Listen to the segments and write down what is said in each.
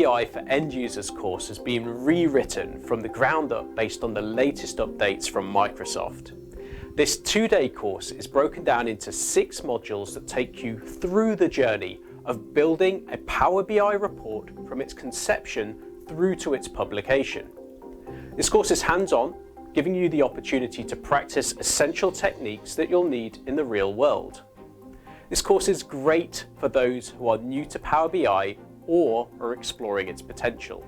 BI for End Users course has been rewritten from the ground up based on the latest updates from Microsoft. This 2-day course is broken down into 6 modules that take you through the journey of building a Power BI report from its conception through to its publication. This course is hands-on, giving you the opportunity to practice essential techniques that you'll need in the real world. This course is great for those who are new to Power BI or are exploring its potential.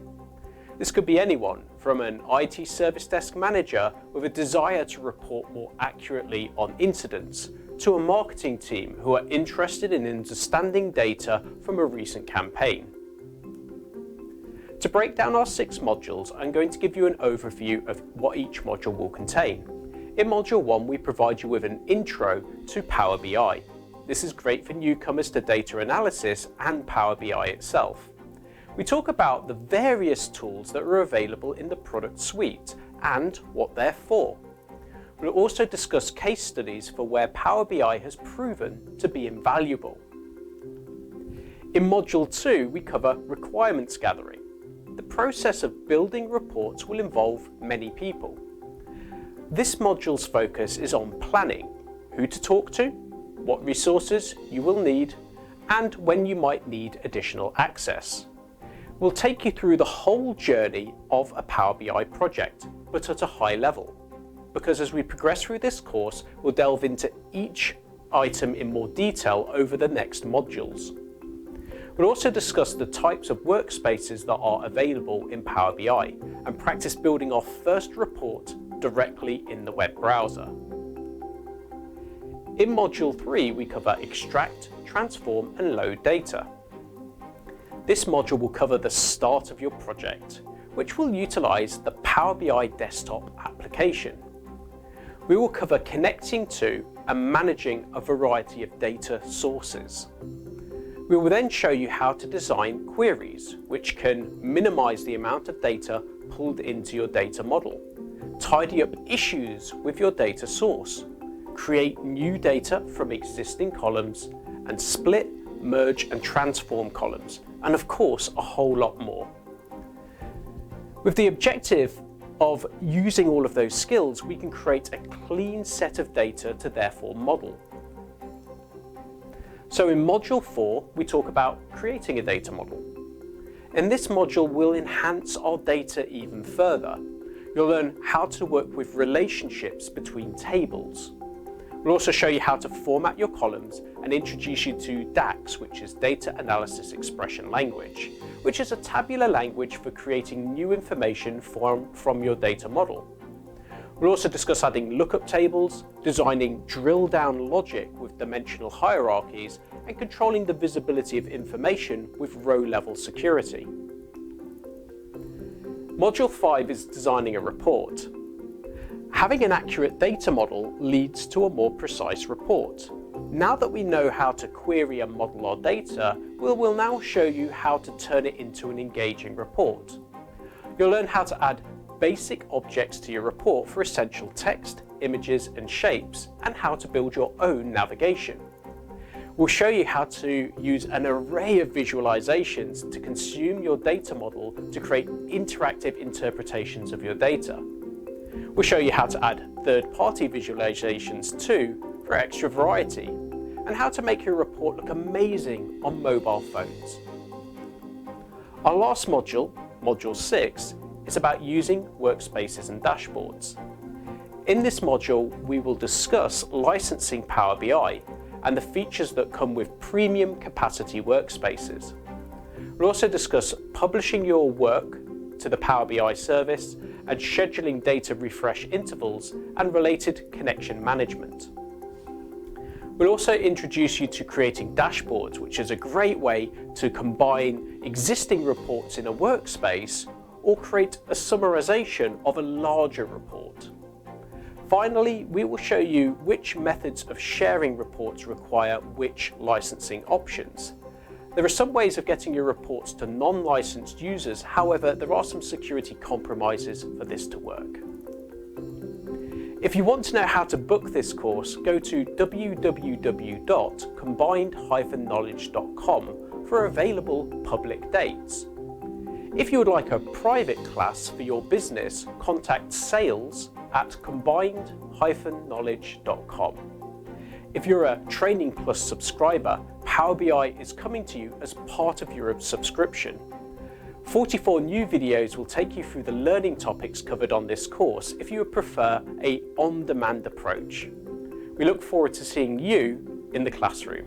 This could be anyone from an IT service desk manager with a desire to report more accurately on incidents to a marketing team who are interested in understanding data from a recent campaign. To break down our 6 modules, I'm going to give you an overview of what each module will contain. In Module 1, we provide you with an intro to Power BI. This is great for newcomers to data analysis and Power BI itself. We talk about the various tools that are available in the product suite and what they're for. We'll also discuss case studies for where Power BI has proven to be invaluable. In Module 2, we cover requirements gathering. The process of building reports will involve many people. This module's focus is on planning, who to talk to, what resources you will need, and when you might need additional access. We'll take you through the whole journey of a Power BI project, but at a high level. Because as we progress through this course, we'll delve into each item in more detail over the next modules. We'll also discuss the types of workspaces that are available in Power BI and practice building our first report directly in the web browser. In Module 3, we cover extract, transform, and load data. This module will cover the start of your project, which will utilize the Power BI desktop application. We will cover connecting to and managing a variety of data sources. We will then show you how to design queries, which can minimize the amount of data pulled into your data model, tidy up issues with your data source, create new data from existing columns, and split, merge, and transform columns, and of course, a whole lot more. With the objective of using all of those skills, we can create a clean set of data to therefore model. So in Module 4, we talk about creating a data model. In this module, we'll enhance our data even further. You'll learn how to work with relationships between tables. We'll also show you how to format your columns and introduce you to DAX, which is Data Analysis Expression Language, which is a tabular language for creating new information from your data model. We'll also discuss adding lookup tables, designing drill-down logic with dimensional hierarchies, and controlling the visibility of information with row-level security. Module 5 is designing a report. Having an accurate data model leads to a more precise report. Now that we know how to query and model our data, we'll now show you how to turn it into an engaging report. You'll learn how to add basic objects to your report for essential text, images, and shapes, and how to build your own navigation. We'll show you how to use an array of visualizations to consume your data model to create interactive interpretations of your data. We'll show you how to add third-party visualizations too for extra variety, and how to make your report look amazing on mobile phones. Our last module, Module 6, is about using workspaces and dashboards. In this module, we will discuss licensing Power BI and the features that come with premium capacity workspaces. We'll also discuss publishing your work to the Power BI service and scheduling data refresh intervals and related connection management. We'll also introduce you to creating dashboards, which is a great way to combine existing reports in a workspace or create a summarization of a larger report. Finally, we will show you which methods of sharing reports require which licensing options. There are some ways of getting your reports to non-licensed users, however, there are some security compromises for this to work. If you want to know how to book this course, go to www.combined-knowledge.com for available public dates. If you would like a private class for your business, contact sales@combined-knowledge.com. If you're a Training Plus subscriber, Power BI is coming to you as part of your subscription. 44 new videos will take you through the learning topics covered on this course if you would prefer an on-demand approach. We look forward to seeing you in the classroom.